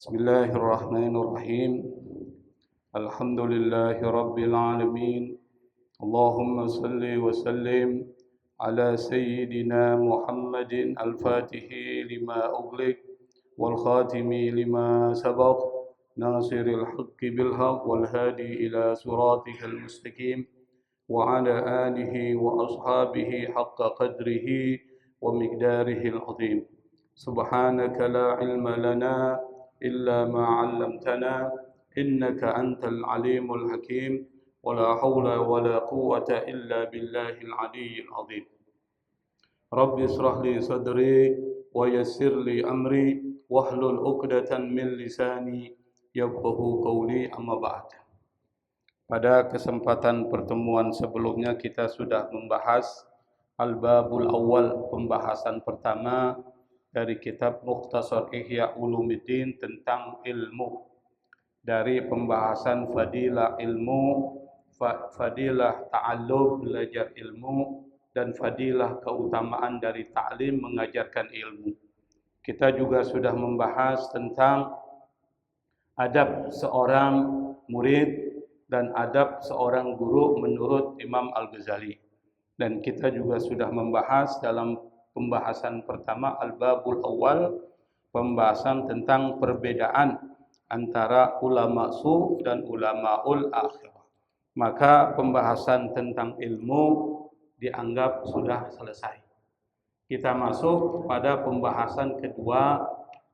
Bismillahirrahmanirrahim. Alhamdulillahirabbil alamin. Allahumma salli wa sallim ala sayyidina Muhammadin al-Fatihi lima ughliq wal khatimi lima sabaq nasiril haqqi bil haqq wal hadi ila siratikal mustaqim wa ala alihi wa ashabihi haqqa qadrihi wa miqdarihi al-azim. Subhanaka la ilma lana إلا ما علمتنا إنك أنت العليم الحكيم ولا حول ولا قوة إلا بالله العلي العظيم. رب اشرح لي صدري ويسر لي أمري واحلل عقدة من لساني يفقهوا قولي أما بعد. Pada kesempatan pertemuan sebelumnya kita sudah membahas Al-Babul Awal, pembahasan pertama dari kitab Mukhtasar Ihya Ulumuddin tentang ilmu, dari pembahasan fadilah ilmu, fadilah ta'allum belajar ilmu, dan fadilah keutamaan dari ta'lim mengajarkan ilmu. Kita juga sudah membahas tentang adab seorang murid dan adab seorang guru menurut Imam Al-Ghazali. Dan kita juga sudah membahas dalam pembahasan pertama Al-Babul Awal, pembahasan tentang perbedaan antara ulama su dan ulamaul akhirah. Maka pembahasan tentang ilmu dianggap sudah selesai. Kita masuk pada pembahasan kedua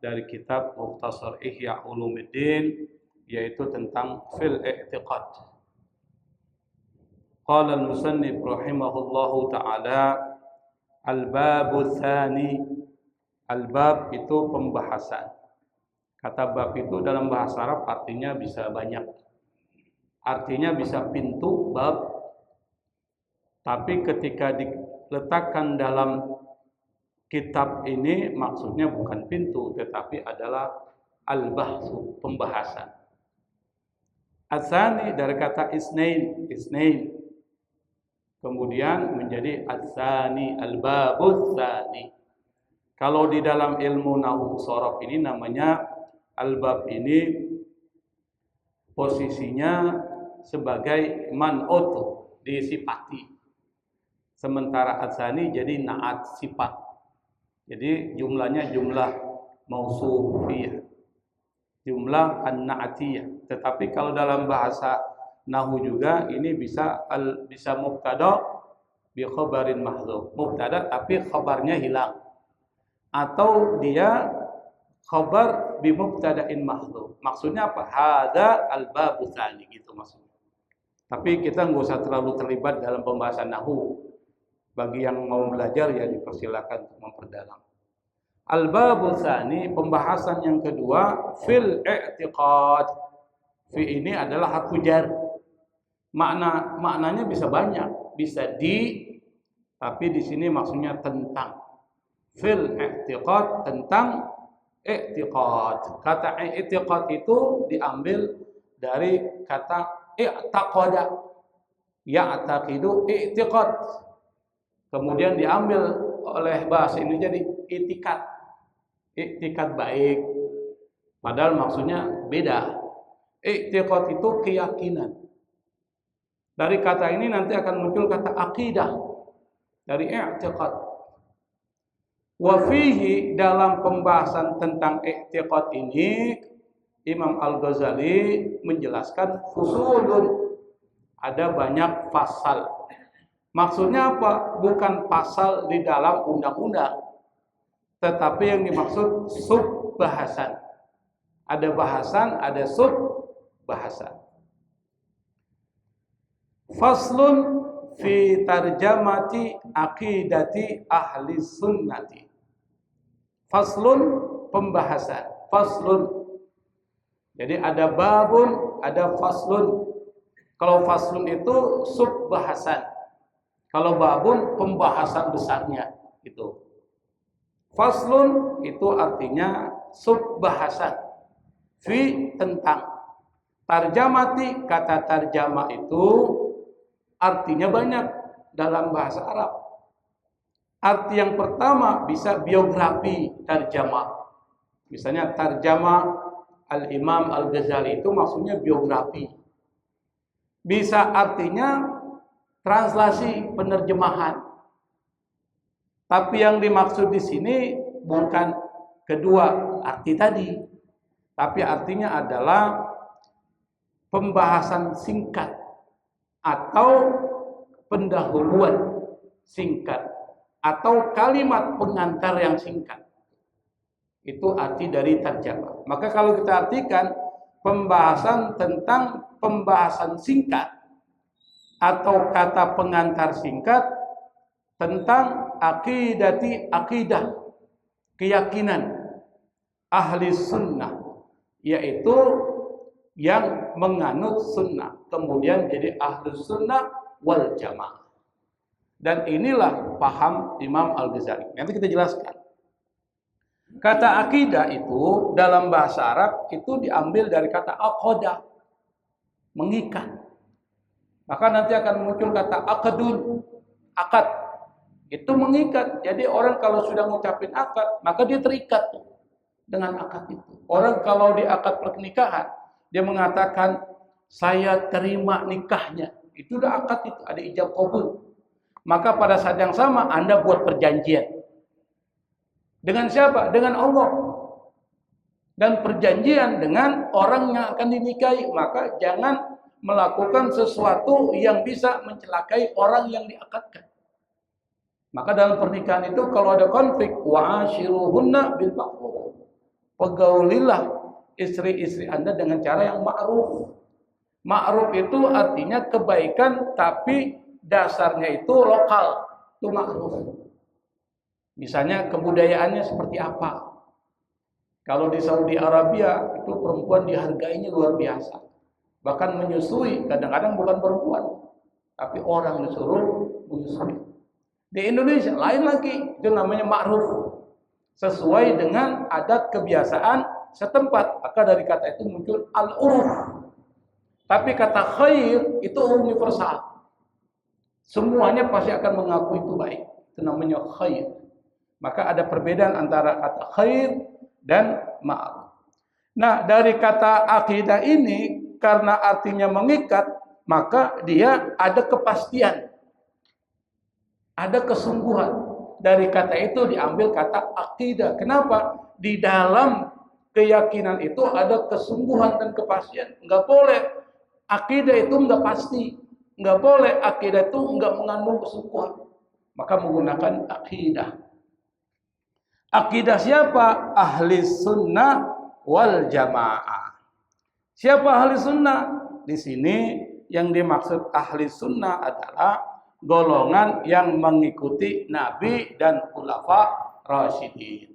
dari kitab Mukhtasar Ihya Ulumuddin, yaitu tentang fil i'tiqad. Qala al-musannif rahimahullahu ta'ala, Al-Babu Tsani. Al-Bab itu pembahasan. Kata bab itu dalam bahasa Arab artinya bisa banyak. Artinya bisa pintu, bab. Tapi ketika diletakkan dalam kitab ini maksudnya bukan pintu, tetapi adalah al-bahsu, pembahasan. Al-Tsani dari kata isnain, isnain. Kemudian menjadi al-tsani, al-babul tsani. Kalau di dalam ilmu nahwu shorof ini namanya al-bab ini posisinya sebagai man'ut, disifati. Sementara al-tsani jadi na'at, sifat. Jadi jumlahnya jumlah mausufiyah, jumlah an-na'atiyah. Tetapi kalau dalam bahasa nahwu juga ini bisa mubtada bi khabarin mahdzuf. Mubtada tapi khabarnya hilang. Atau dia khabar bi mubtada'in mahdzuf. Maksudnya apa? Hadza al-babu tsani, gitu maksudnya. Tapi kita enggak usah terlalu terlibat dalam pembahasan nahwu. Bagi yang mau belajar ya dipersilakan untuk memperdalam. Al-babu tsani, pembahasan yang kedua, fil i'tiqad. Fi ini adalah harfu jar. Maknanya bisa banyak, bisa tapi di sini maksudnya tentang. Fil i'tiqad, tentang i'tiqad. Kata i'tiqad itu diambil dari kata i'taqada. Ya'taqidu i'tiqad. Kemudian diambil oleh bahasa ini jadi i'tikad. I'tikad baik. Padahal maksudnya beda. I'tiqad itu keyakinan. Dari kata ini nanti akan muncul kata akidah dari i'tiqad. Wa fihi, dalam pembahasan tentang i'tiqad ini Imam Al-Ghazali menjelaskan fusulun, ada banyak pasal. Maksudnya apa? Bukan pasal di dalam undang-undang, tetapi yang dimaksud sub bahasan. Ada bahasan, ada sub bahasan. Faslun fi tarjamati aqidati ahli sunnati. Faslun, pembahasan. Faslun. Jadi ada babun, ada faslun. Kalau faslun itu sub bahasan. Kalau babun pembahasan besarnya itu. Faslun itu artinya sub bahasan. Fi, tentang. Tarjamati, kata tarjama itu artinya banyak dalam bahasa Arab. Arti yang pertama bisa biografi, tarjamah. Misalnya tarjamah Al-Imam Al-Ghazali itu maksudnya biografi. Bisa artinya translasi, penerjemahan. Tapi yang dimaksud di sini bukan kedua arti tadi, tapi artinya adalah pembahasan singkat atau pendahuluan singkat atau kalimat pengantar yang singkat. Itu arti dari tarjamah. Maka kalau kita artikan pembahasan tentang pembahasan singkat atau kata pengantar singkat tentang akidah, keyakinan ahli sunnah, yaitu yang menganut sunnah, kemudian jadi ahli sunnah wal jamaah. Dan inilah paham Imam Al-Ghazali. Nanti kita jelaskan. Kata akidah itu dalam bahasa Arab itu diambil dari kata aqadah, mengikat. Maka nanti akan muncul kata aqdun, akad. Itu mengikat. Jadi orang kalau sudah ngucapin akad, maka dia terikat dengan akad itu. Orang kalau di akad pernikahan, dia mengatakan saya terima nikahnya. Itu udah akad itu, ada ijab qabul. Maka pada saat yang sama Anda buat perjanjian. Dengan siapa? Dengan Allah. Dan perjanjian dengan orang yang akan dinikahi. Maka jangan melakukan sesuatu yang bisa mencelakai orang yang diakadkan. Maka dalam pernikahan itu kalau ada konflik, wa'ashiruhunna bil ma'ruf. Pegaulilah istri-istri Anda dengan cara yang ma'ruf. Ma'ruf itu artinya kebaikan tapi dasarnya itu lokal. Itu ma'ruf. Misalnya kebudayaannya seperti apa? Kalau di Saudi Arabia itu perempuan dihargainya luar biasa. Bahkan menyusui, kadang-kadang bukan perempuan, tapi orang disuruh menyusui. Di Indonesia lain lagi, itu namanya ma'ruf. Sesuai dengan adat kebiasaan setempat. Maka dari kata itu muncul al-uruf. Tapi kata khair itu universal. Semuanya pasti akan mengaku itu baik. Itu namanya khair. Maka ada perbedaan antara kata khair dan ma'ruf. Nah, dari kata akidah ini karena artinya mengikat, maka dia ada kepastian. Ada kesungguhan. Dari kata itu diambil kata akidah. Kenapa? Di dalam keyakinan itu ada kesungguhan dan kepastian. Enggak boleh akidah itu enggak pasti. Enggak boleh akidah itu enggak mengandung kesungguhan. Maka menggunakan akidah. Akidah siapa? Ahli sunnah wal jamaah. Siapa ahli sunnah? Di sini yang dimaksud ahli sunnah adalah golongan yang mengikuti Nabi dan khulafa rasyidin.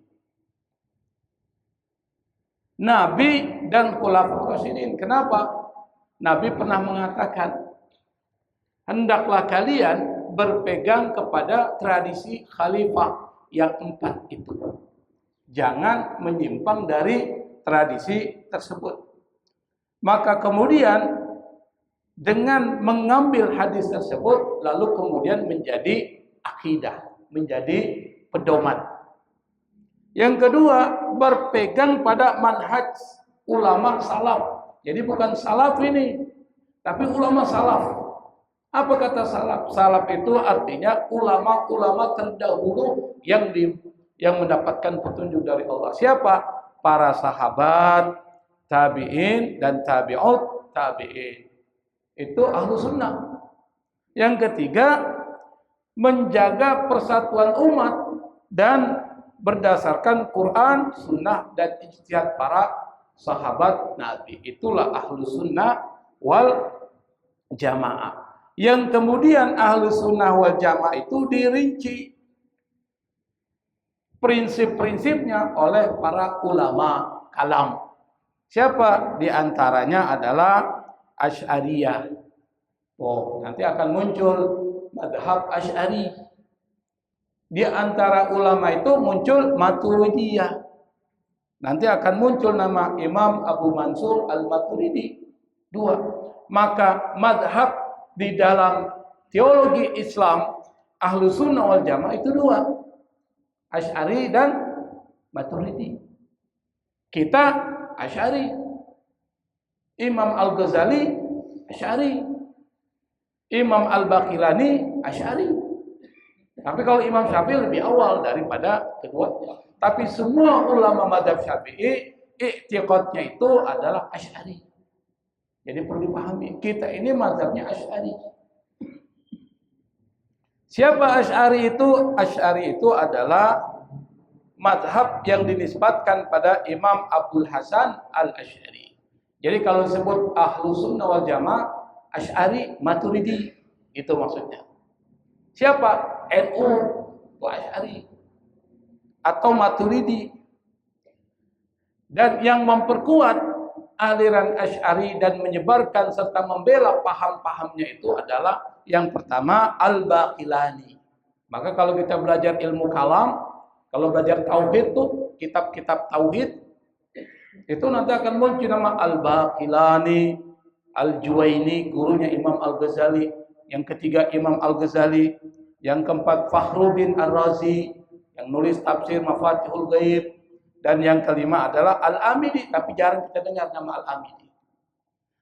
Nabi dan khulafa rasyidin. Kenapa? Nabi pernah mengatakan, hendaklah kalian berpegang kepada tradisi khalifah yang 4 itu. Jangan menyimpang dari tradisi tersebut. Maka kemudian dengan mengambil hadis tersebut lalu kemudian menjadi akidah, menjadi pedoman. Yang kedua, berpegang pada manhaj ulama salaf. Jadi bukan salaf ini, tapi ulama salaf. Apa kata salaf? Salaf itu artinya ulama-ulama terdahulu yang mendapatkan petunjuk dari Allah. Siapa? Para sahabat, tabi'in dan tabi'ut tabi'in. Itu ahlu sunnah. Yang ketiga, menjaga persatuan umat dan berdasarkan Quran, sunnah dan ijtihad para sahabat Nabi. Itulah ahlu sunnah wal jamaah. Yang kemudian ahlu sunnah wal jamaah itu dirinci prinsip-prinsipnya oleh para ulama kalam. Siapa? Di antaranya adalah Asy'ariyah. Nanti akan muncul madhab Asy'ari. Di antara ulama itu muncul Maturidiyah. Nanti akan muncul nama Imam Abu Mansur Al-Maturidi. 2. Maka madhab di dalam teologi Islam ahlu sunnah wal jamaah itu 2. Asy'ari dan Maturidi. Kita Asy'ari. Imam Al-Ghazali Asy'ari, Imam Al-Baqillani Asy'ari. Tapi kalau Imam Syafi'i lebih awal daripada keduanya. Tapi semua ulama mazhab Syafi'i i'tiqadnya itu adalah Asy'ari. Jadi perlu dipahami, kita ini mazhabnya Asy'ari. Siapa Asy'ari itu? Asy'ari itu adalah mazhab yang dinisbatkan pada Imam Abdul Hasan Al-Asy'ari. Jadi kalau disebut Ahlus Sunnah wal Jamaah, Asy'ari Maturidi, itu maksudnya. Siapa? NU itu Asy'ari atau Maturidi. Dan yang memperkuat aliran Asy'ari dan menyebarkan serta membela paham-pahamnya itu adalah yang pertama Al-Baqillani. Maka kalau kita belajar ilmu kalam, kalau belajar tauhid tuh kitab-kitab tauhid itu nanti akan muncul nama Al-Baqillani, Al-Juwaini, gurunya Imam Al-Ghazali. Yang ketiga Imam Al-Ghazali. Yang keempat Fakhruddin Ar-Razi yang nulis tafsir Mafatihul Ghaib. Dan yang kelima adalah Al-Amidi, tapi jarang kita dengar nama Al-Amidi.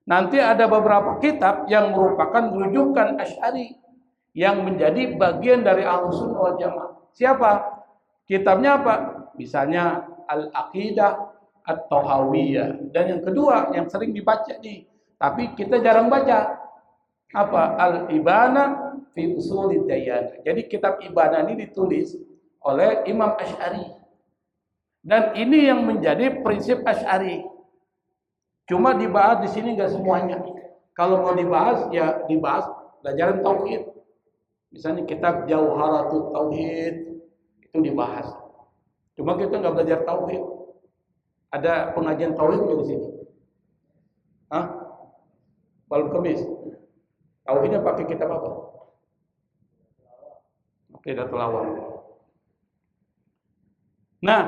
Nanti ada beberapa kitab yang merupakan rujukan Asy'ari yang menjadi bagian dari Ahlus Sunnah wal Jamaah. Siapa? Kitabnya apa? Misalnya Al-Aqidah At-Tahawiyah. Dan yang kedua yang sering dibaca nih, tapi kita jarang baca. Apa? Al-Ibana fi Ushulid Diyanah. Jadi kitab Ibana ini ditulis oleh Imam Asy'ari. Dan ini yang menjadi prinsip Asy'ari. Cuma dibahas di sini nggak semuanya. Kalau mau dibahas, ya dibahas pelajaran tauhid. Misalnya kitab Jauharatut Tauhid itu dibahas. Cuma kita nggak belajar tauhid. Ada pengajian tauhid nggak di sini? Hah? Malam Kamis. Tauhidnya pakai kitab apa? Oke, Datul Awam. Nah,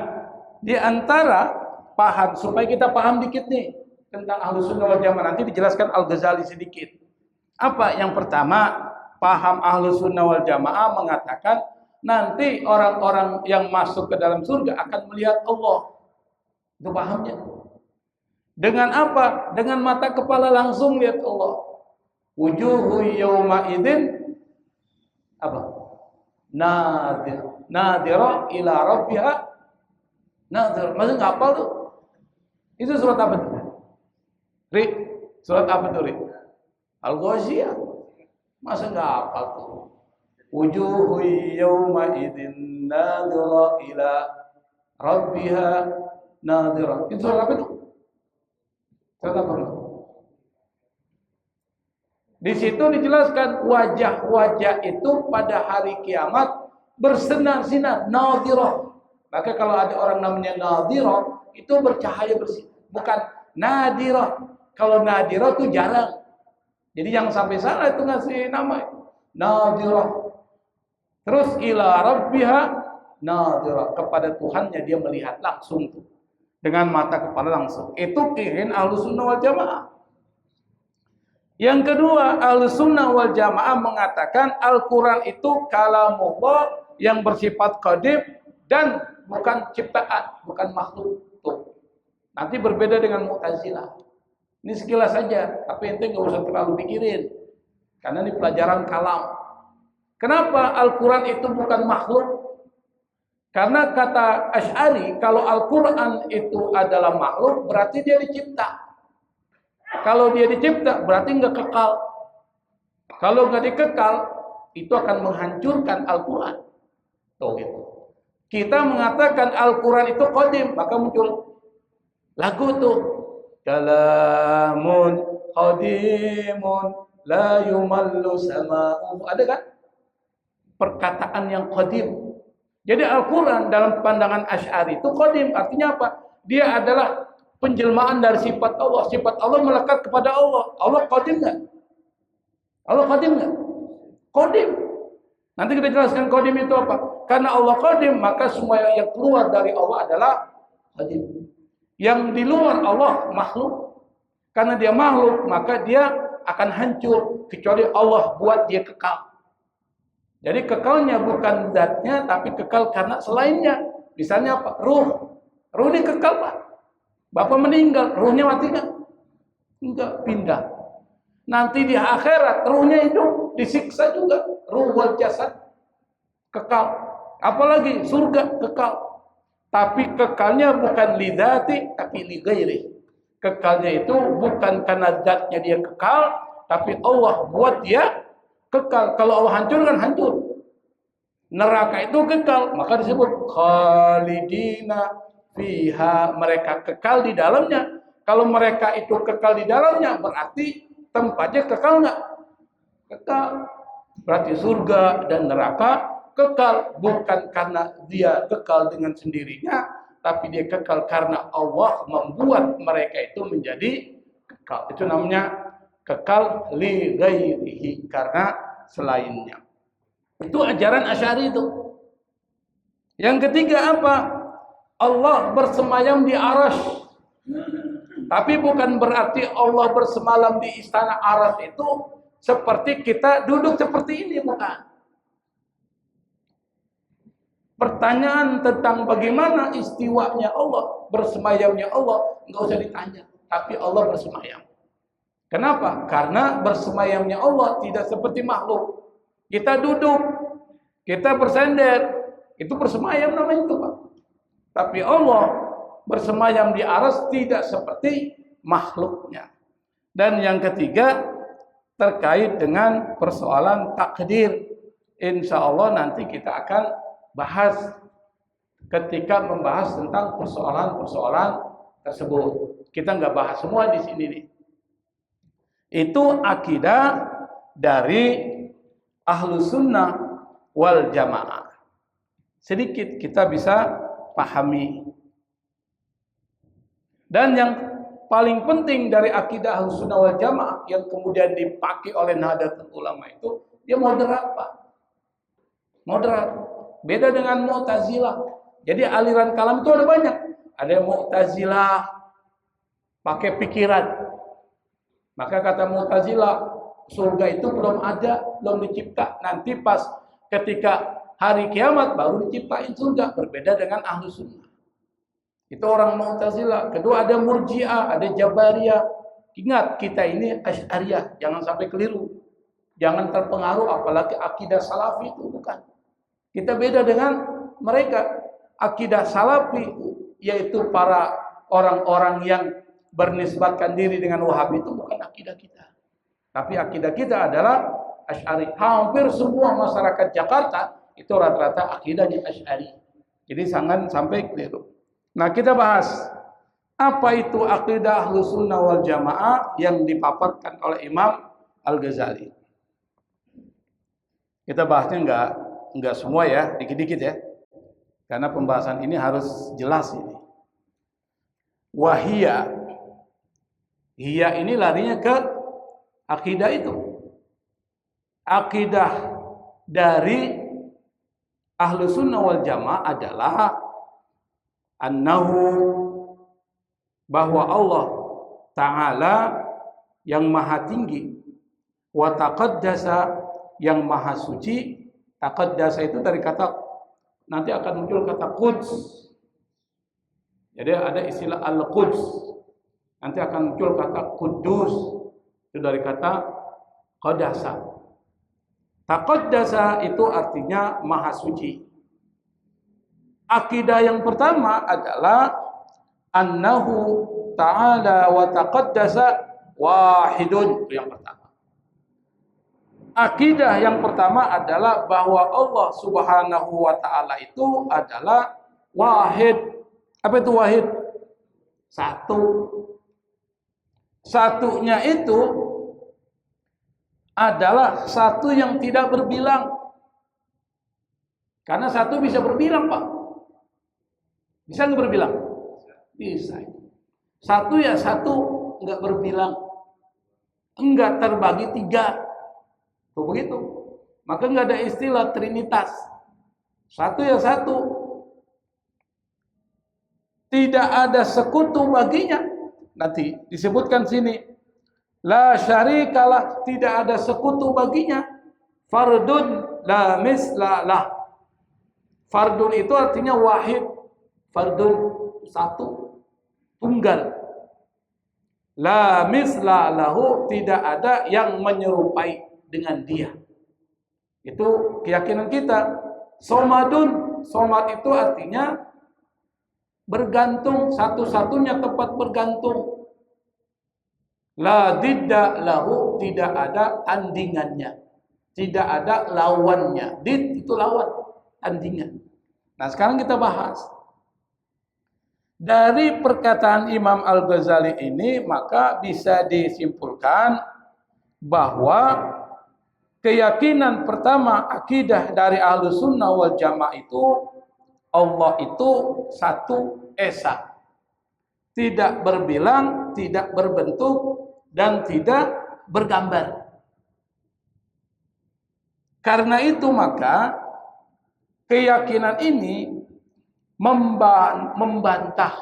di antara paham supaya kita paham dikit nih tentang Ahlus Sunnah wal Jamaah, nanti dijelaskan Al-Ghazali sedikit. Apa? Yang pertama, paham Ahlus Sunnah wal Jamaah mengatakan nanti orang-orang yang masuk ke dalam surga akan melihat Allah. Itu pahamnya. Dengan apa? Dengan mata kepala langsung lihat Allah. Wujuhu yawma idzin apa? Nadira ila rabbiha nadir. Masih nggak hafal tuh? Itu surat apa tuh? Ri, surat apa tuh, Ri? Al-Ghasyiyah. Masa nggak hafal tuh? Wujuhu yawma idzin nadira ila rabbiha nadira. Itu surat apa tuh? Surat apa tuh? Di situ dijelaskan wajah-wajah itu pada hari kiamat bersinar-sinar, nadhirah. Maka kalau ada orang namanya nadhirah, itu bercahaya bersih, bukan nadirah. Kalau nadirah itu jarang. Jadi yang sampai salah itu ngasih nama nadirah. Terus ila rabbiha nadirah, kepada Tuhannya dia melihat langsung tuh, dengan mata kepala langsung. Itu kirin Ahlus Sunnah wal Jamaah. Yang kedua, Ahlus Sunnah wal Jamaah mengatakan Al-Quran itu kalamullah yang bersifat qadim dan bukan ciptaan, bukan makhluk. Tuh. Nanti berbeda dengan Mu'tazilah. Ini sekilas saja, tapi ente nggak usah terlalu pikirin, karena ini pelajaran kalam. Kenapa Al-Quran itu bukan makhluk? Karena kata Asy'ari, kalau Al-Quran itu adalah makhluk, berarti dia dicipta. Kalau dia dicipta, berarti nggak kekal. Kalau nggak dikekal, itu akan menghancurkan Al-Quran. Tuh gitu. Kita mengatakan Al-Quran itu qadim, maka muncul lagu tuh. Kalamun qadimun la yumallu sama'u. Ada kan? Perkataan yang qadim. Jadi Al-Quran dalam pandangan Asy'ari itu qadim. Artinya apa? Dia adalah penjelmaan dari sifat Allah. Sifat Allah melekat kepada Allah. Allah qadim nggak? Allah qadim nggak? Qadim. Nanti kita jelaskan qadim itu apa. Karena Allah qadim, maka semua yang keluar dari Allah adalah qadim. Yang di luar Allah makhluk. Karena dia makhluk, maka dia akan hancur. Kecuali Allah buat dia kekal. Jadi kekalnya bukan zatnya, tapi kekal karena selainnya. Misalnya apa? Ruh. Ruh ini kekal, Pak. Bapak meninggal, ruhnya mati kan? Enggak, pindah. Nanti di akhirat ruhnya hidup, disiksa juga. Ruh wal jasad kekal. Apalagi surga kekal. Tapi kekalnya bukan lidzati, tapi li ghairi. Kekalnya itu bukan karena zatnya dia kekal, tapi Allah buat dia kekal. Kalau Allah hancurkan, hancur. Neraka itu kekal, maka disebut khalidina fiha, mereka kekal di dalamnya. Kalau mereka itu kekal di dalamnya, berarti tempatnya kekal enggak? Kekal. Berarti surga dan neraka kekal, bukan karena dia kekal dengan sendirinya, tapi dia kekal karena Allah membuat mereka itu menjadi kekal. Itu namanya kekal li ghairihi, karena selainnya. Itu ajaran Asy'ari itu. Yang ketiga apa? Allah bersemayam di Arsy. Tapi bukan berarti Allah bersemalam di istana Arsy itu seperti kita duduk seperti ini, bukan. Pertanyaan tentang bagaimana istiwanya Allah, bersemayamnya Allah, enggak usah ditanya. Tapi Allah bersemayam. Kenapa? Karena bersemayamnya Allah tidak seperti makhluk. Kita duduk, kita bersender, itu bersemayam namanya itu, Pak. Tapi Allah bersemayam di arsy tidak seperti makhluknya. Dan yang ketiga terkait dengan persoalan takdir. Insya Allah nanti kita akan bahas ketika membahas tentang persoalan-persoalan tersebut. Kita nggak bahas semua di sini nih. Itu akidah dari Ahlus Sunnah wal Jamaah. Sedikit kita bisa pahami. Dan yang paling penting dari akidah Ahlus Sunnah wal Jamaah yang kemudian dipakai oleh Nahdlatul Ulama itu, dia moderat, Pak. Moderat. Beda dengan Mu'tazilah. Jadi aliran kalam itu ada banyak. Ada Mu'tazilah pakai pikiran. Maka kata Mu'tazilah, surga itu belum ada, belum dicipta. Nanti pas ketika hari kiamat baru diciptain surga. Berbeda dengan Ahlus Sunnah. Itu orang Mu'tazilah. Kedua ada Murji'ah, ada Jabariyah. Ingat, kita ini Asy'ariyah, jangan sampai keliru. Jangan terpengaruh apalagi akidah Salafi itu, bukan. Kita beda dengan mereka. Akidah Salafi yaitu para orang-orang yang bernisbatkan diri dengan Wahabi itu bukan akidah kita. Tapi akidah kita adalah Asy'ari. Hampir semua masyarakat Jakarta itu rata-rata akidahnya Asy'ari. Jadi jangan sampai keliru. Nah, kita bahas apa itu akidah Ahlus Sunnah wal Jamaah yang dipaparkan oleh Imam Al-Ghazali. Kita bahasnya enggak semua ya, dikit-dikit ya. Karena pembahasan ini harus jelas ini. Wahia. Hiya ini larinya ke akidah itu. Akidah dari Ahlus Sunnah wal Jamaah adalah annahu, bahwa Allah Ta'ala yang maha tinggi, wa taqaddasa yang maha suci. Taqaddasa itu dari kata, nanti akan muncul kata Quds. Jadi ada istilah Al-Quds. Nanti akan muncul kata Quddus. Itu dari kata Qadasa. Taqaddasa itu artinya maha suci. Akidah yang pertama adalah annahu ta'ala wa taqaddasa wahidun. Itu yang pertama. Akidah yang pertama adalah bahwa Allah Subhanahu wa ta'ala itu adalah wahid. Apa itu wahid? Satu. Satunya itu adalah satu yang tidak berbilang. Karena satu bisa berbilang, Pak. Bisa nggak berbilang? Bisa. Satu ya satu, nggak berbilang. Enggak terbagi tiga. Begitu. Maka nggak ada istilah trinitas. Satu ya satu. Tidak ada sekutu baginya. Nanti disebutkan sini. La syarikalah, tidak ada sekutu baginya. Fardun la misla lah. Fardun itu artinya wahid. Fardun satu, tunggal. La misla lahu, tidak ada yang menyerupai dengan dia. Itu keyakinan kita. Somadun, somad itu artinya bergantung, satu-satunya tempat bergantung. La didda lahu, tidak ada tandingannya, tidak ada lawannya. Did itu lawan, tandingan. Nah, sekarang kita bahas. Dari perkataan Imam Al-Ghazali ini, maka bisa disimpulkan bahwa keyakinan pertama akidah dari Ahlus Sunnah wal Jamaah itu, Allah itu satu esa, tidak berbilang, tidak berbentuk, dan tidak bergambar. Karena itu maka keyakinan ini membantah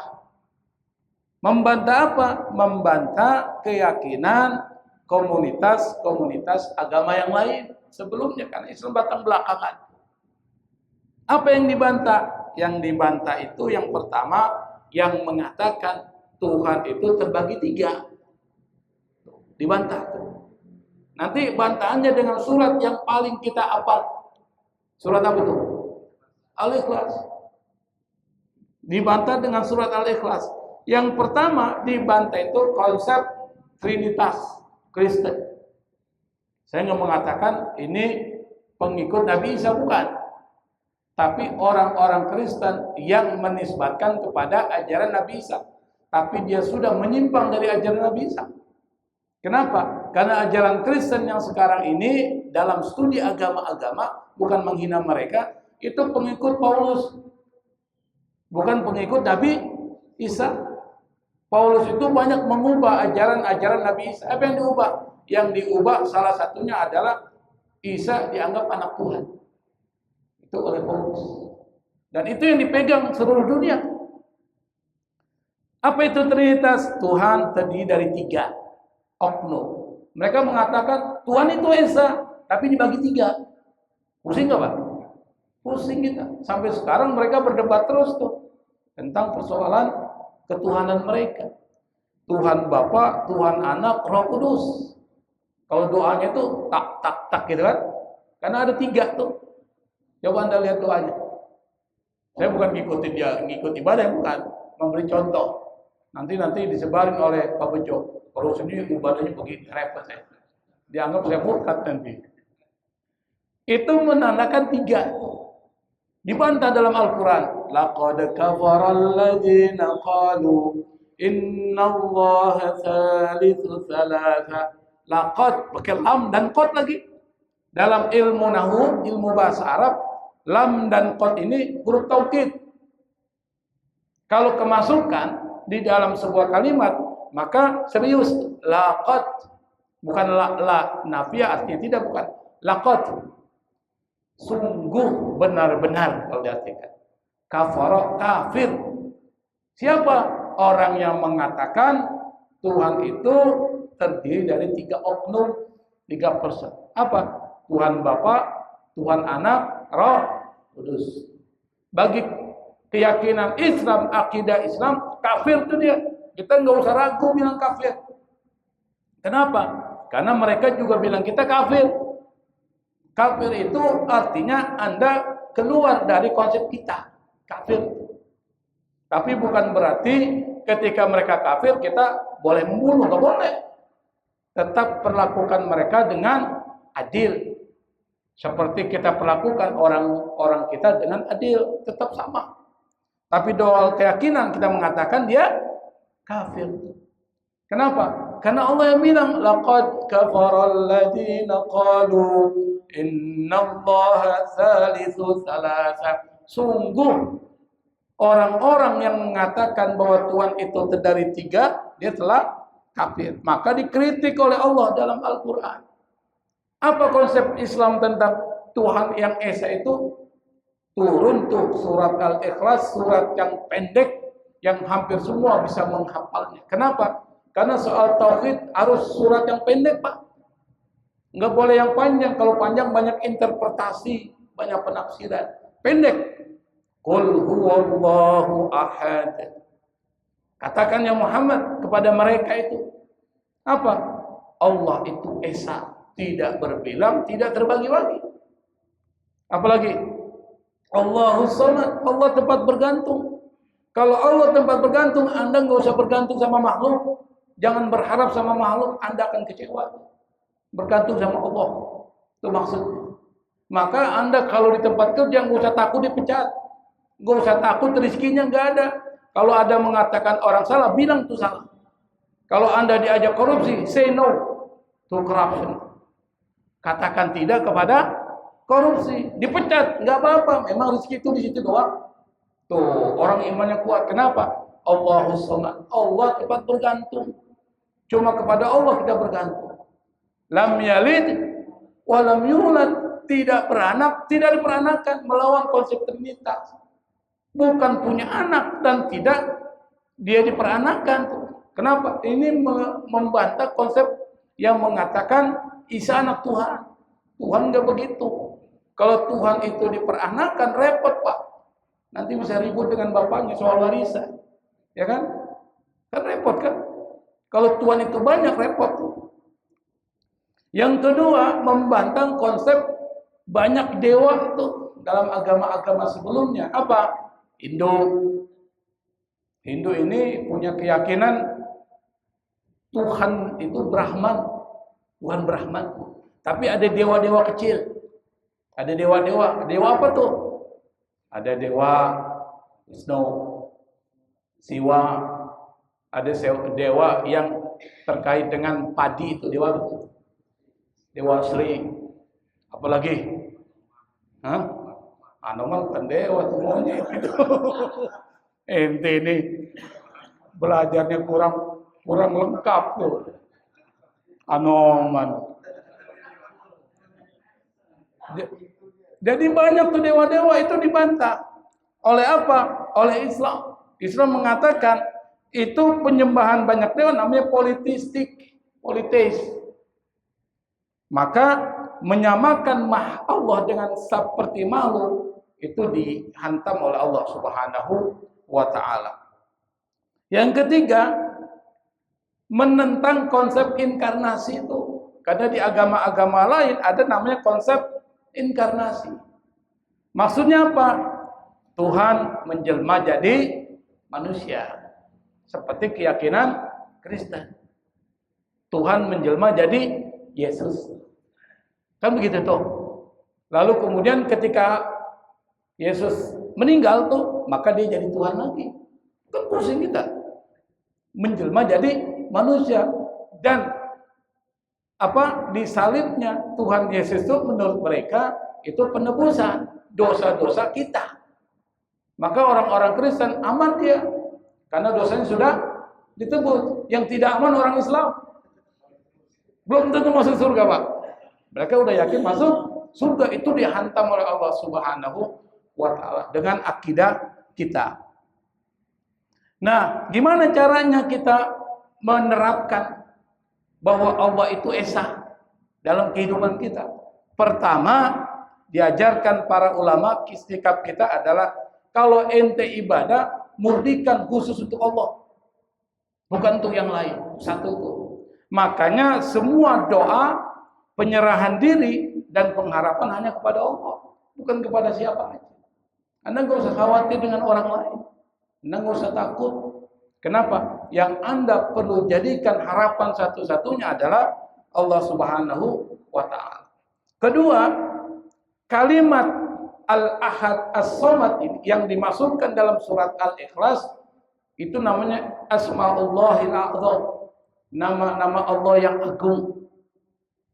apa? Membantah keyakinan komunitas agama yang lain sebelumnya, karena Islam datang belakangan. Apa yang dibantah? Yang dibantah itu yang pertama, yang mengatakan Tuhan itu terbagi tiga. Dibantah. Nanti bantahannya dengan surat yang paling kita hafal. Surat apa itu? Al-Ikhlas. Dibantah dengan surat Al-Ikhlas. Yang pertama dibantah itu konsep Trinitas Kristen. Saya nggak mengatakan ini pengikut Nabi Isa, bukan. Tapi orang-orang Kristen yang menisbatkan kepada ajaran Nabi Isa. Tapi dia sudah menyimpang dari ajaran Nabi Isa. Kenapa? Karena ajaran Kristen yang sekarang ini dalam studi agama-agama, bukan menghina mereka, itu pengikut Paulus. Bukan pengikut Nabi Isa. Paulus itu banyak mengubah ajaran-ajaran Nabi Isa. Apa yang diubah? Yang diubah salah satunya adalah Isa dianggap anak Tuhan. Itu oleh Paulus. Dan itu yang dipegang seluruh dunia. Apa itu Trinitas? Tuhan terdiri dari tiga oknum. Mereka mengatakan Tuhan itu Esa, tapi dibagi tiga. Pusing nggak, Pak? Pusing kita. Sampai sekarang mereka berdebat terus tuh tentang persoalan ketuhanan mereka. Tuhan Bapa, Tuhan Anak, Roh Kudus. Kalau doanya itu tak gitu kan? Karena ada tiga tuh. Coba Anda lihat doanya. Saya bukan ngikutin dia, ngikut ibadah, bukan. Memberi contoh. Nanti disebarin oleh Pak Bejo. Kalau sendiri ibadahnya begini, repot saya. Dianggap saya murtad nanti. Itu menandakan tiga. Dibantah dalam Al-Quran. Laqad kafaral ladzina qalu innallaha tsalitsu tsalatsa. Laqad pakai lam dan qad lagi. Dalam ilmu nahwu, ilmu bahasa Arab, lam dan qad ini huruf taukid. Kalau kemasukan di dalam sebuah kalimat, maka serius. Laqad, bukan la nafiyah, artinya tidak, bukan. Laqad, sungguh benar-benar kalau diartikan. Kafara, kafir. Siapa orang yang mengatakan Tuhan itu terdiri dari tiga oknum, tiga person? Apa? Tuhan Bapa, Tuhan Anak, Roh Kudus. Bagi keyakinan Islam, akidah Islam, kafir itu dia. Kita nggak usah ragu bilang kafir. Kenapa? Karena mereka juga bilang kita kafir. Kafir itu artinya Anda keluar dari konsep kita. Kafir. Tapi bukan berarti ketika mereka kafir kita boleh membunuh, nggak boleh. Tetap perlakukan mereka dengan adil. Seperti kita perlakukan orang-orang kita dengan adil, tetap sama. Tapi doa keyakinan kita mengatakan dia kafir. Kenapa? Karena Allah yang bilang laqad kafaral ladzina qalu innallaha tsalitsu tsalatsa. Sungguh orang-orang yang mengatakan bahwa Tuhan itu terdiri tiga, dia telah kafir. Maka dikritik oleh Allah dalam Al-Quran. Apa konsep Islam tentang Tuhan yang Esa itu? Turun tuh surat Al-Ikhlas, surat yang pendek, yang hampir semua bisa menghafalnya. Kenapa? Karena soal tauhid harus surat yang pendek, Pak. Nggak boleh yang panjang. Kalau panjang banyak interpretasi, banyak penafsiran. Pendek. Qul huwallahu ahad. Katakan ya Muhammad kepada mereka itu, Apa? Allah itu esa, tidak berbilang, tidak terbagi-bagi. Apalagi Allahus Samad, Allah tempat bergantung. Kalau Allah tempat bergantung, Anda nggak usah bergantung sama makhluk. Jangan berharap sama makhluk, Anda akan kecewa. Bergantung sama Allah, itu maksudnya. Maka Anda kalau di tempat kerja nggak usah takut dipecat, nggak usah takut rezekinya nggak ada. Kalau ada mengatakan orang salah, bilang itu salah. Kalau Anda diajak korupsi, say no to corruption. Katakan tidak kepada korupsi. Dipecat, nggak apa-apa. Memang rezeki itu di situ doang. Tuh, orang imannya kuat. Kenapa? Allahus Samad. Allah tempat bergantung. Cuma kepada Allah kita bergantung. Lam yalid wa lam yulad. Tidak beranak, tidak diperanakan, melawan konsep trinitas. Bukan punya anak dan tidak dia diperanakan. Kenapa? Ini membantah konsep yang mengatakan Isa anak Tuhan. Tuhan nggak begitu. Kalau Tuhan itu diperanakan, repot Pak. Nanti bisa ribut dengan bapaknya soal warisan. Ya kan? Kan repot kan? Kalau Tuhan itu banyak, repot. Yang kedua, membantah konsep banyak dewa itu dalam agama-agama sebelumnya. Apa? Hindu ini punya keyakinan Tuhan itu Brahman. Tuhan Brahman. Tapi ada dewa-dewa kecil. Ada dewa-dewa. Dewa apa tuh? Ada dewa Wisnu, Siwa. Ada dewa yang terkait dengan padi itu. Dewa betul. Dewa Sri. Apalagi? Hah? Anoman bukan dewa semuanya itu. Ente ini belajarnya kurang lengkap tuh. Anoman. Jadi banyak tuh dewa-dewa itu dibantah. Oleh apa? Oleh Islam. Islam mengatakan itu penyembahan banyak dewa namanya politistik, politis. Maka menyamakan Allah dengan seperti makhluk itu dihantam oleh Allah Subhanahu wa taala. Yang ketiga, menentang konsep inkarnasi itu. Karena di agama-agama lain ada namanya konsep inkarnasi. Maksudnya apa? Tuhan menjelma jadi manusia. Seperti keyakinan Kristen. Tuhan menjelma jadi Yesus. Kan begitu tuh. Lalu kemudian ketika Yesus meninggal tuh, maka dia jadi Tuhan lagi. Kan pusing kita. Menjelma jadi manusia. Dan disalibnya Tuhan Yesus itu menurut mereka itu penebusan dosa-dosa kita. Maka orang-orang Kristen aman dia. Karena dosanya sudah ditebus. Yang tidak aman orang Islam. Belum tentu masuk surga, Pak. Mereka udah yakin masuk surga, itu dihantam oleh Allah Subhanahu wa taala dengan akidah kita. Nah, gimana caranya kita menerapkan bahwa Allah itu esa dalam kehidupan kita? Pertama, diajarkan para ulama, sikap kita adalah kalau ente ibadah, murnikan khusus untuk Allah. Bukan untuk yang lain. Satu itu. Makanya semua doa penyerahan diri dan pengharapan hanya kepada Allah, bukan kepada siapa aja. Anda nggak usah khawatir dengan orang lain. Anda nggak usah takut. Kenapa? Yang Anda perlu jadikan harapan satu-satunya adalah Allah Subhanahu wa taala. Kedua, kalimat Al-Ahad As-Samad ini yang dimasukkan dalam surat Al-Ikhlas itu namanya Asmaullahil A'zam. Nama-nama Allah yang agung.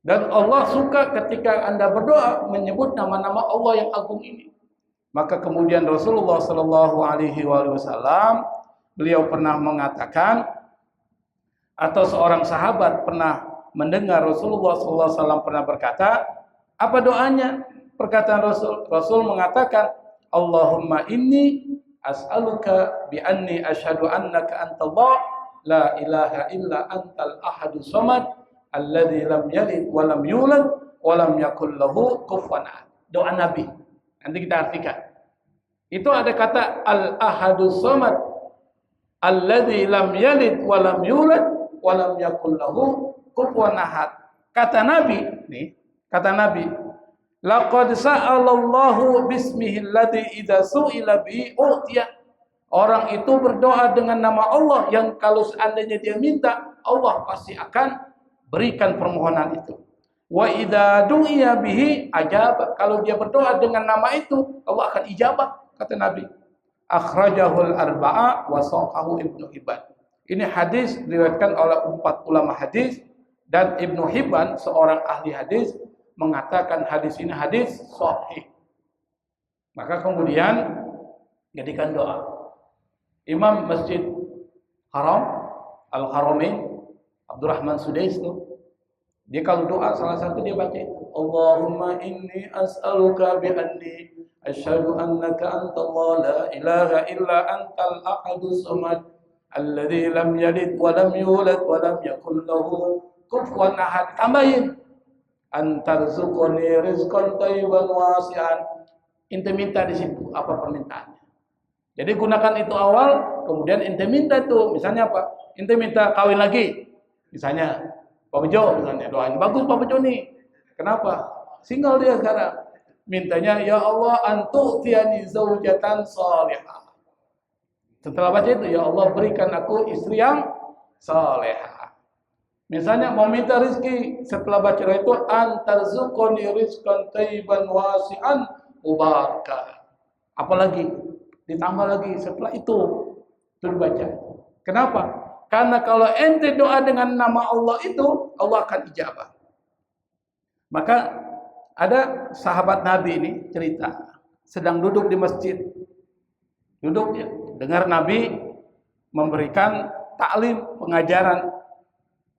Dan Allah suka ketika Anda berdoa menyebut nama-nama Allah yang agung ini. Maka kemudian Rasulullah Shallallahu Alaihi Wasallam beliau pernah mengatakan, atau seorang sahabat pernah mendengar Rasulullah Shallallahu Alaihi Wasallam pernah berkata, apa doanya? Perkataan Rasul mengatakan, Allahumma inni as'aluka bi anni asyhadu annaka antallah la ilaha illa antal ahadus samad alladzi lam yalid wa lam yulad wa lam yakul lahu kufuwan ahad. Doa Nabi. Nanti kita artikan. Itu ada kata al-ahadus samad alladzi lam yalid wa lam yulad wa lam yakul lahu kufuwan ahad. Kata Nabi, laqad sa'alallahu bismihi alladzi idza su'ila bihi utiya. Orang itu berdoa dengan nama Allah yang kalau seandainya dia minta, Allah pasti akan berikan permohonan itu. Wa idza du'iya bihi ajaba. Kalau dia berdoa dengan nama itu, Allah akan ijabah, kata Nabi. Akhrajahul arba'a wa sahhahu Ibnu Hibban. Ini hadis diriwayatkan oleh 4 ulama hadis, dan Ibnu Hibban seorang ahli hadis mengatakan hadis ini hadis sahih. Maka kemudian jadikan doa. Imam Masjid Haram Al-Haramain Abdurrahman Sudais tuh, dia kalau doa salah satu dia baca itu, Allahumma inni as'aluka bi anni asyhadu annaka antallah la ilaha illa antal ahadus samad alladzi lam yalid wa lam yulad wa lam yakul lahu kufuwan ahad. Tambahin antarzuqni rizqan thayyiban wasi'an. Ente minta di situ apa permintaannya. Jadi gunakan itu awal, kemudian ente minta tuh, misalnya apa? Ente minta kawin lagi, misalnya Pak Bejo, misalnya doain bagus Pak Bejo nih. Kenapa? Single dia sekarang. Mintanya ya Allah antu'tiyani zaujatan salihah. Setelah baca itu, ya Allah berikan aku istri yang salihah. Misalnya mau minta rezeki, setelah baca itu antarzuqni rizqan thayyiban wasi'an mubarakah. Apalagi ditambah lagi setelah itu dibaca. Kenapa? Karena kalau ente doa dengan nama Allah itu, Allah akan ijabah. Maka ada sahabat Nabi ini cerita, sedang duduk di masjid. Duduk ya, dengar Nabi memberikan taklim, pengajaran.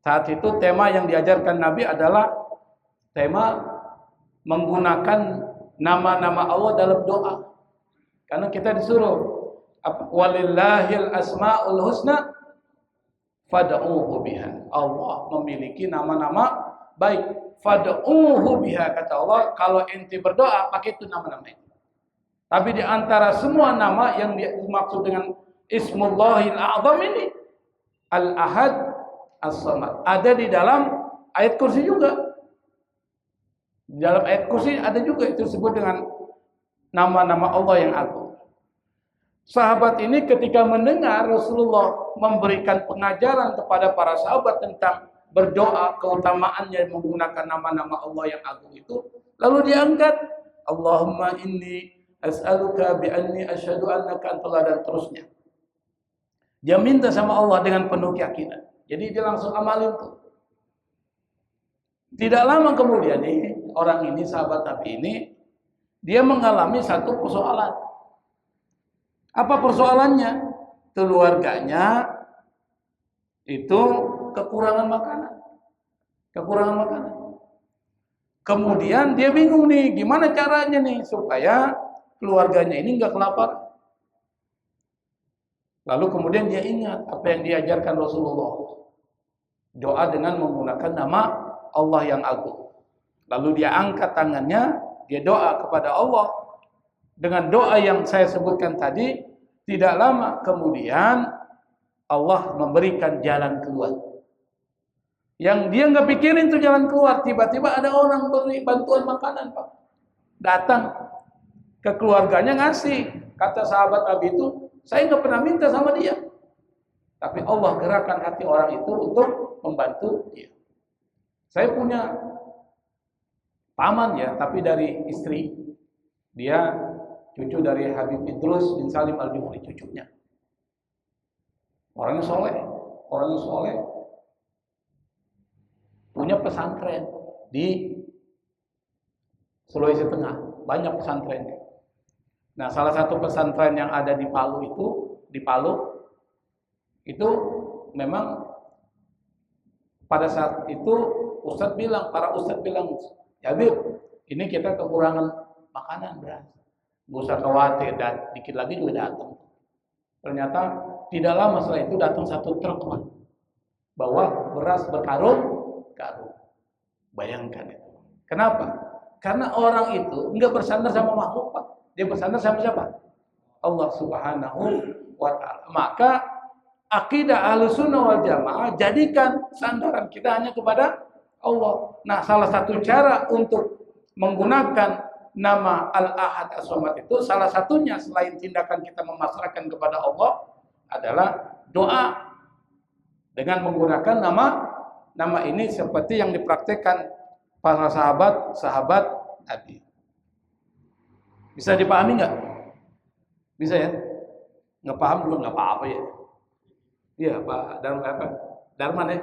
Saat itu tema yang diajarkan Nabi adalah tema menggunakan nama-nama Allah dalam doa. Karena kita disuruh walillahil asmaul husna fad'uhu biha. Allah memiliki nama-nama baik. Fad'uhu biha, kata Allah, kalau ente berdoa pakai itu nama-nama itu. Tapi di antara semua nama yang dimaksud dengan Ismullahil A'zam ini Al-Ahad As-Samad. Ada di dalam ayat kursi juga. Di dalam ayat kursi ada juga itu disebut dengan nama-nama Allah yang agung. Sahabat ini ketika mendengar Rasulullah memberikan pengajaran kepada para sahabat tentang berdoa, keutamaannya menggunakan nama-nama Allah yang agung itu, lalu diangkat, Allahumma inni as'aluka bi anni asyhadu annaka antallah, dan terusnya. Dia minta sama Allah dengan penuh keyakinan. Jadi dia langsung amalin tuh. Tidak lama kemudian nih, orang ini, sahabat Nabi ini, dia mengalami satu persoalan. Apa persoalannya? Keluarganya itu kekurangan makanan. Kemudian dia bingung nih, gimana caranya nih supaya keluarganya ini enggak kelaparan. Lalu kemudian dia ingat apa yang diajarkan Rasulullah. Doa dengan menggunakan nama Allah yang agung. Lalu dia angkat tangannya, dia doa kepada Allah dengan doa yang saya sebutkan tadi. Tidak lama kemudian Allah memberikan jalan keluar. Yang dia nggak pikirin tuh jalan keluar, tiba-tiba ada orang beri bantuan makanan, Pak. Datang ke keluarganya ngasih. Kata sahabat Nabi itu, saya nggak pernah minta sama dia, tapi Allah gerakkan hati orang itu untuk membantu dia. Saya punya paman ya, tapi dari istri. Dia cucu dari Habib Idrus bin Salim Al-Jufri, cucunya. Orangnya soleh. Punya pesantren di Sulawesi Tengah, banyak pesantrennya. Nah, salah satu pesantren yang ada di Palu itu memang pada saat itu para ustadz bilang, ya Habib, ini kita kekurangan makanan, beras. Gak usah khawatir, dan dikit lagi juga datang. Ternyata tidak lama setelah itu datang satu truk, Pak, bawa beras berkarung-karung. Bayangkan itu. Kenapa? Karena orang itu enggak bersandar sama makhluk, Pak. Dia bersandar sama siapa? Allah Subhanahu wa ta'ala. Maka akidah Ahlussunnah wal Jamaah, jadikan sandaran kita hanya kepada Allah. Nah, salah satu cara untuk menggunakan nama Al-Ahad As-Samad itu, salah satunya selain tindakan kita memasrahkan kepada Allah adalah doa dengan menggunakan nama ini seperti yang dipraktekkan para sahabat Nabi. Bisa dipahami nggak? Bisa ya? Nggak paham juga nggak apa-apa ya. Iya Pak Darman ya.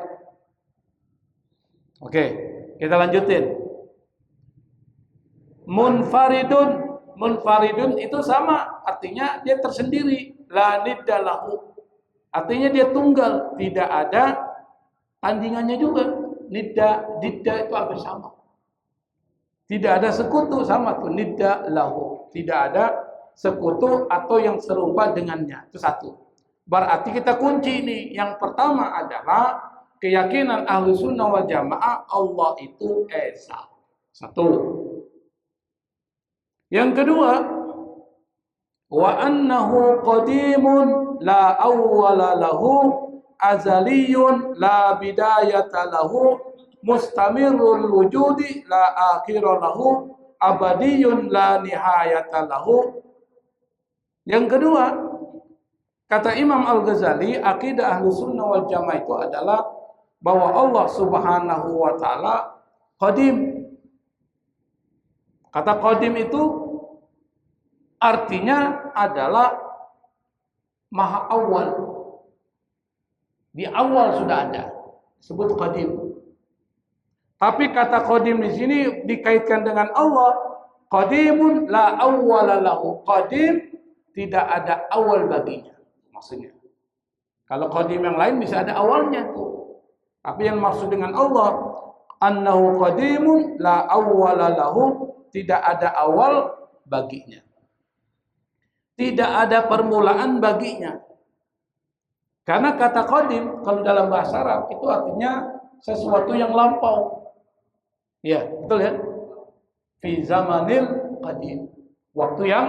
Oke, kita lanjutin. Munfaridun itu sama, artinya dia tersendiri. La nidda lahu, artinya dia tunggal, tidak ada tandingannya juga. Nidda itu hampir sama. Tidak ada sekutu, sama tuh nidda lahu, tidak ada sekutu atau yang serupa dengannya. Itu satu. Berarti kita kunci ini. Yang pertama adalah keyakinan Ahlussunnah wal Jamaah Allah itu esa. Satu. Yang kedua, wa annahu qadimun la awwala lahu, azaliyun la bidayata lahu, mustamirrul wujudi la akhira lahu, abadiyun la nihayata lahu. Yang kedua, kata Imam Al-Ghazali, akidah Ahlussunnah wal Jamaah itu adalah bahwa Allah Subhanahu wa taala qadim. Kata qadim itu artinya adalah maha awal. Di awal sudah ada, disebut qadim. Tapi kata qadim di sini dikaitkan dengan Allah. Qadimun la awwala lahu. Qadim tidak ada awal baginya. Maksudnya, kalau qadim yang lain bisa ada awalnya tuh. Tapi yang maksud dengan Allah, annahu qadimun la awwala lahu, tidak ada awal baginya. Tidak ada permulaan baginya. Karena kata qadim kalau dalam bahasa Arab itu artinya sesuatu yang lampau. Ya, betul ya? Fi zamanil qadim. Waktu yang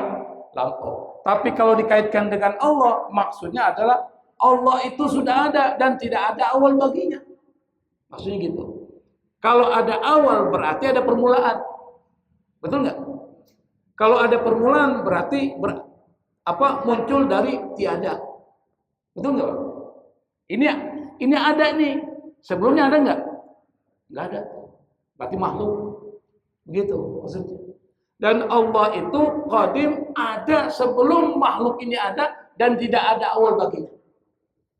lampau. Tapi kalau dikaitkan dengan Allah, maksudnya adalah Allah itu sudah ada dan tidak ada awal baginya. Maksudnya gitu. Kalau ada awal berarti ada permulaan. Betul nggak? Kalau ada permulaan berarti muncul dari tiada. Betul nggak? Ini ada nih. Sebelumnya ada nggak? Nggak ada. Berarti makhluk. Begitu maksudnya. Dan Allah itu qadim, ada sebelum makhluk ini ada dan tidak ada awal baginya.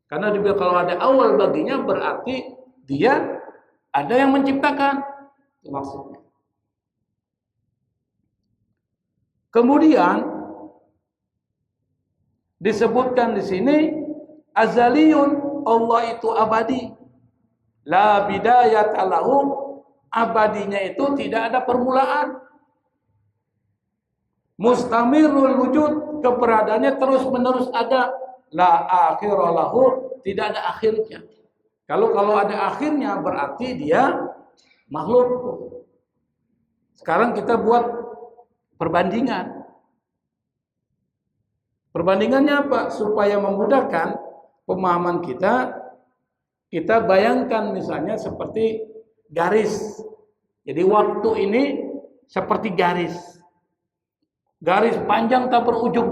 Karena kalau ada awal baginya berarti dia ada yang menciptakan. Itu maksudnya. Kemudian disebutkan di sini azaliyun, Allah itu abadi. La bidayata lahu, abadinya itu tidak ada permulaan. Mustamirul wujud, keberadaannya terus-menerus ada. La akhira lahu, tidak ada akhirnya. Kalau ada akhirnya berarti dia makhluk. Sekarang kita buat perbandingan. Perbandingannya apa? Supaya memudahkan pemahaman kita, kita bayangkan misalnya seperti garis. Jadi waktu ini seperti garis. Garis panjang tak berujung.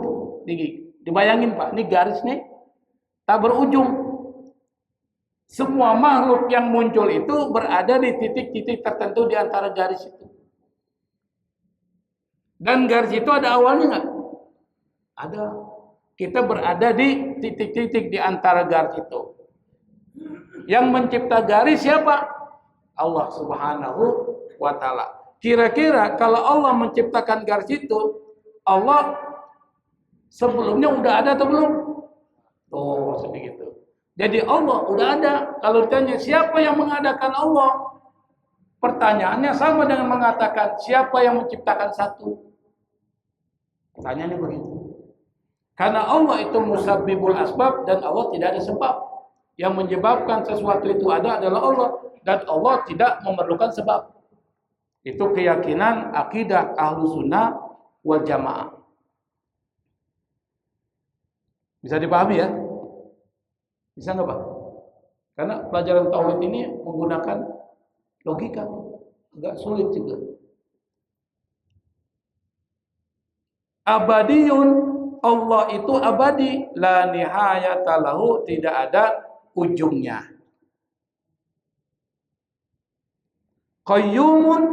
Dibayangin Pak, ini garis nih tak berujung. Semua makhluk yang muncul itu berada di titik-titik tertentu di antara garis itu. Dan garis itu ada awalnya nggak? Ada. Kita berada di titik-titik di antara garis itu. Yang mencipta garis siapa? Allah Subhanahu wa taala. Kira-kira kalau Allah menciptakan garis itu, Allah sebelumnya udah ada atau belum? Oh, maksudnya gitu. Jadi Allah udah ada. Kalau ditanya siapa yang mengadakan Allah? Pertanyaannya sama dengan mengatakan siapa yang menciptakan satu. Pertanyaannya begitu. Karena Allah itu musabbibul asbab dan Allah tidak ada sebab. Yang menyebabkan sesuatu itu ada adalah Allah. Dan Allah tidak memerlukan sebab. Itu keyakinan akidah Ahlussunnah wal Jamaah. Bisa dipahami ya? Bisa nggak Pak? Karena pelajaran tauhid ini menggunakan logika, agak sulit juga. Abadiyun, Allah itu abadi, la nihayata lahu, tidak ada ujungnya. Qayyumun,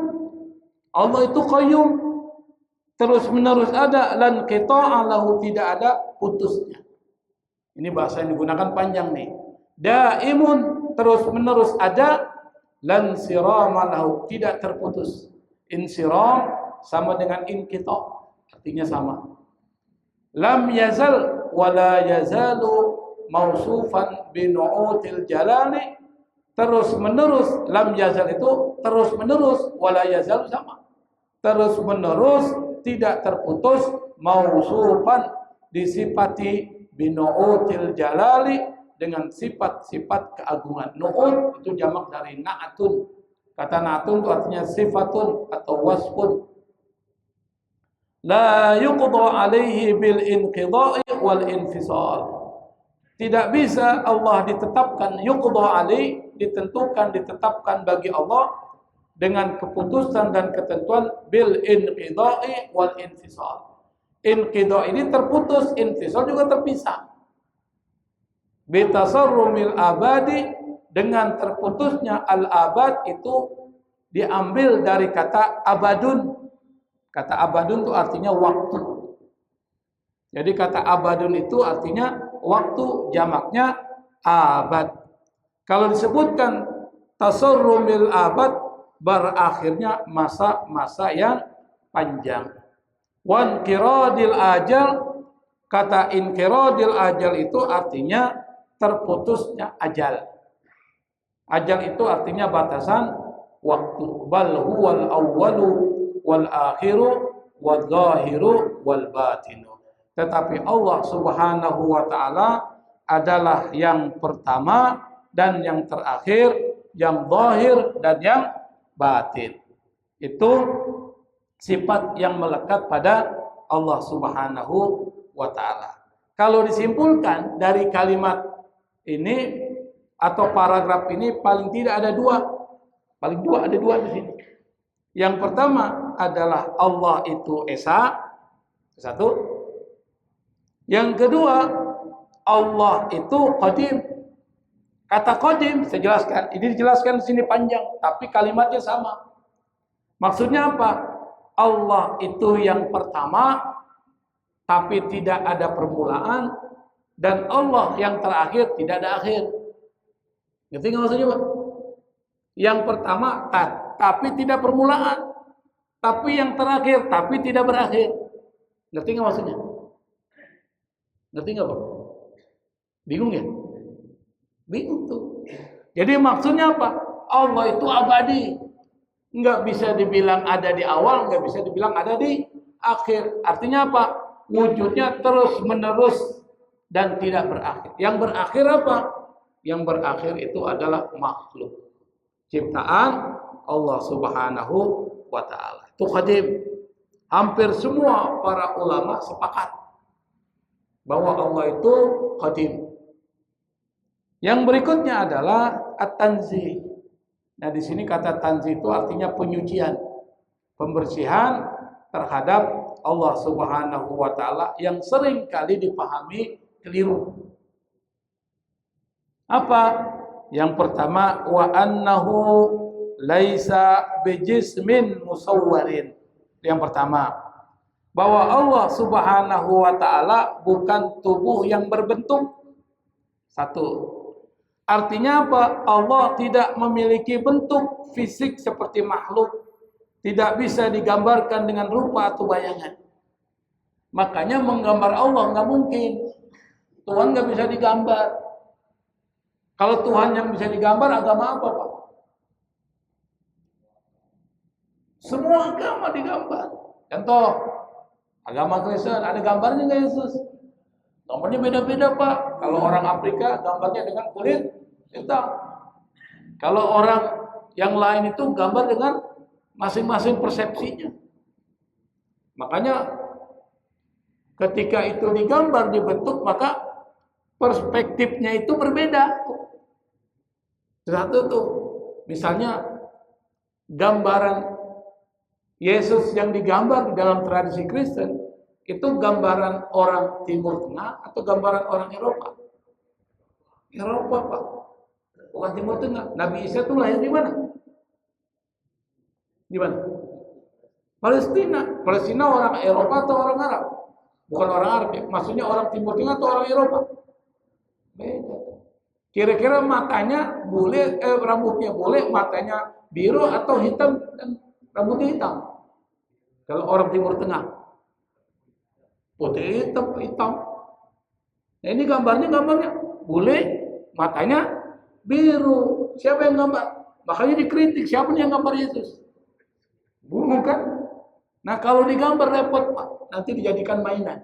Allah itu qayyum, terus menerus ada, lan qita'a lahu, tidak ada putusnya. Ini bahasa yang digunakan panjang nih. Daimun, terus menerus ada, lan sirama lahu, tidak terputus. Insiram sama dengan inqita', artinya sama. Lam yazal wala yazalu mausufan binu'util jalali, terus menerus. Lam yazal itu terus menerus, wala yazal sama, terus menerus, tidak terputus, mausufan, disifati binu'util jalali, dengan sifat-sifat keagungan. Nu'ut itu jamak dari na'atun. Kata na'atun itu artinya sifatun atau wasfun. La yuqda alaihi bil inqidai wal infisal. Tidak bisa Allah ditetapkan, yuqda alaihi, ditentukan, ditetapkan bagi Allah dengan keputusan dan ketentuan, bil inqidai wal infisal. Inqida ini terputus, infisal juga terpisah. Bitasarrumil abadi, dengan terputusnya al-abad itu diambil dari kata abadun. Kata abadun itu artinya waktu. Jadi kata abadun itu artinya waktu, jamaknya abad. Kalau disebutkan tasarrumil abad, berakhirnya masa-masa yang panjang. Wan qiradil ajal, kata inqiradil ajal itu artinya terputusnya ajal. Ajal itu artinya batasan waktu. Bal huwal awwalu wal akhiru wal zahiru wal batinu. Tetapi Allah Subhanahu wa taala adalah yang pertama dan yang terakhir, yang zahir dan yang batin. Itu sifat yang melekat pada Allah Subhanahu wa taala. Kalau disimpulkan dari kalimat ini atau paragraf ini, paling tidak ada dua. Paling ada dua di sini. Yang pertama adalah Allah itu esa, satu. Yang kedua, Allah itu qadim. Kata qadim saya jelaskan. Ini dijelaskan di sini panjang, tapi kalimatnya sama. Maksudnya apa? Allah itu yang pertama, tapi tidak ada permulaan, dan Allah yang terakhir tidak ada akhir. Ngerti nggak maksudnya Pak? Yang pertama tapi tidak permulaan, tapi yang terakhir tapi tidak berakhir. Ngerti nggak maksudnya? Ngerti nggak Pak? Bingung ya? Bingung tuh. Jadi maksudnya apa? Allah itu abadi. Nggak bisa dibilang ada di awal, nggak bisa dibilang ada di akhir. Artinya apa? Wujudnya terus menerus dan tidak berakhir. Yang berakhir apa? Yang berakhir itu adalah makhluk, ciptaan Allah Subhanahu wa taala. Itu qadim. Hampir semua para ulama sepakat bahwa Allah itu qadim. Yang berikutnya adalah at-tanzih. Nah, di sini kata tanzih itu artinya penyucian, pembersihan terhadap Allah Subhanahu wa taala yang sering kali dipahami keliru. Apa? Yang pertama, wa annahu laisa bijismin musawwarin. Yang pertama, bahwa Allah Subhanahu wa taala bukan tubuh yang berbentuk. Satu. Artinya apa? Allah tidak memiliki bentuk fisik seperti makhluk. Tidak bisa digambarkan dengan rupa atau bayangan. Makanya menggambar Allah nggak mungkin. Tuhan nggak bisa digambar. Kalau Tuhan yang bisa digambar, agama apa Pak? Semua agama digambar. Contoh, agama Kristen ada gambarnya nggak Yesus? Gambarnya beda-beda Pak. Kalau orang Afrika gambarnya dengan kulit hitam. Kalau orang yang lain itu gambar dengan masing-masing persepsinya. Makanya ketika itu digambar, dibentuk, maka perspektifnya itu berbeda. Satu tuh, misalnya gambaran Yesus yang digambar di dalam tradisi Kristen itu gambaran orang Timur Tengah atau gambaran orang Eropa? Eropa, Pak. Bukan Timur Tengah. Nabi Isa itu lahir di mana? Di mana? Palestina. Palestina orang Eropa atau orang Arab? Bukan orang Arab ya. Maksudnya orang Timur Tengah atau orang Eropa? Beda. Kira-kira matanya boleh, rambutnya boleh, matanya biru atau hitam dan rambutnya hitam? Kalau orang Timur Tengah, putih hitam, hitam. Nah ini gambarnya boleh, matanya biru. Siapa yang gambar? Makanya dikritik, siapa yang gambar Yesus? Bukan. Nah kalau digambar repot, Pak. Nanti dijadikan mainan.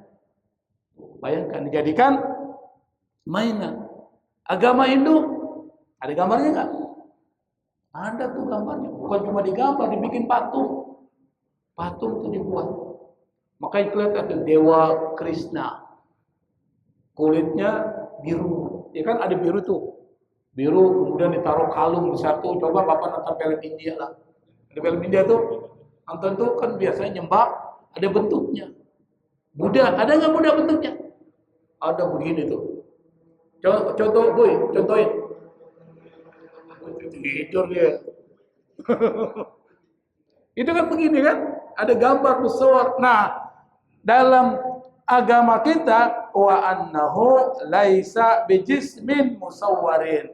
Bayangkan, dijadikan mainan. Agama Hindu, ada gambarnya nggak? Ada tuh gambarnya. Bukan cuma digambar, dibikin patung. Patung itu dibuat. Makanya kelihatan ada Dewa Krishna. Kulitnya biru. Ya kan ada biru tuh. Biru, kemudian ditaruh kalung besar tuh. Coba Bapak nonton film India lah. Ada film India tuh. Nonton tuh kan biasanya nyembah, ada bentuknya. Buddha, ada nggak Buddha bentuknya? Ada begini tuh. Contoh, boy, contohin. Tidur dia. Itu kan begini kan? Ada gambar besar. Nah, dalam agama kita wa annahu laisa bijismin musawwarin.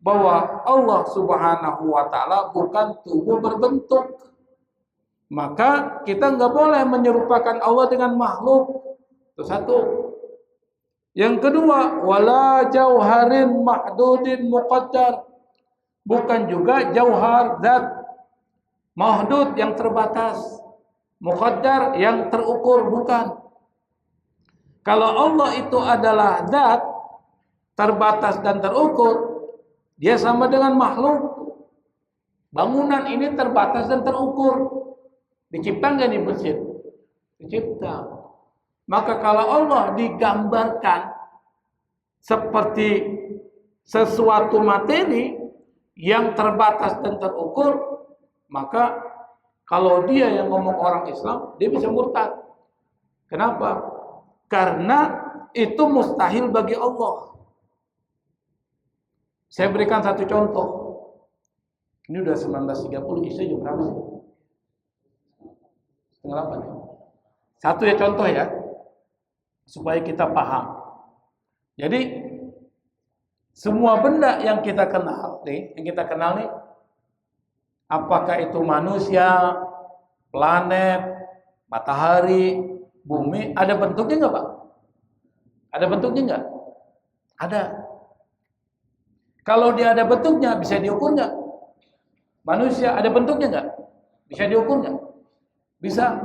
Bahwa Allah Subhanahu wa taala bukan tubuh berbentuk. Maka kita nggak boleh menyerupakan Allah dengan makhluk. Itu satu. Yang kedua, wala jauharin mahdudin muqaddar. Bukan juga jauhar zat mahdud yang terbatas, muqaddar yang terukur, bukan. Kalau Allah itu adalah zat terbatas dan terukur, dia sama dengan makhluk. Bangunan ini terbatas dan terukur. Dicipta nggak di masjid? Dicipta. Maka kalau Allah digambarkan seperti sesuatu materi yang terbatas dan terukur, maka kalau dia yang ngomong orang Islam, dia bisa murtad. Kenapa? Karena itu mustahil bagi Allah. Saya berikan satu contoh. Ini udah 19.30, Isya jam berapa sih? Setengah 8 ya? Satu ya contoh ya, supaya kita paham. Jadi semua benda yang kita kenal nih, apakah itu manusia, planet, matahari, bumi, ada bentuknya nggak, Pak? Ada bentuknya nggak? Ada. Kalau dia ada bentuknya, bisa diukur nggak? Manusia ada bentuknya nggak? Bisa diukur nggak? Bisa.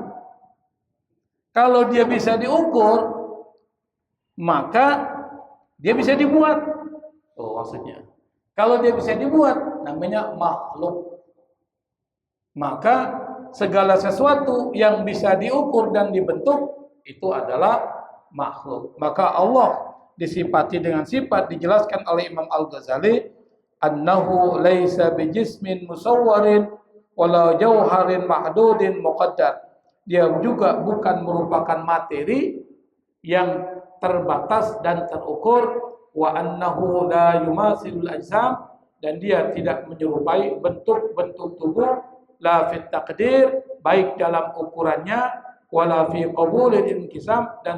Kalau dia bisa diukur, maka dia bisa dibuat. Oh, maksudnya. Kalau dia bisa dibuat, namanya makhluk. Maka segala sesuatu yang bisa diukur dan dibentuk, itu adalah makhluk. Maka Allah disifati dengan sifat dijelaskan oleh Imam Al-Ghazali, annahu laisa bijismin musawwarin wala jauharin mahdudin muqaddar. Dia juga bukan merupakan materi yang terbatas dan terukur, wa annahu la yumasilul ajsam, dan dia tidak menyerupai bentuk-bentuk tubuh, la fit taqdir, baik dalam ukurannya, wala fi qabulil inkisam, dan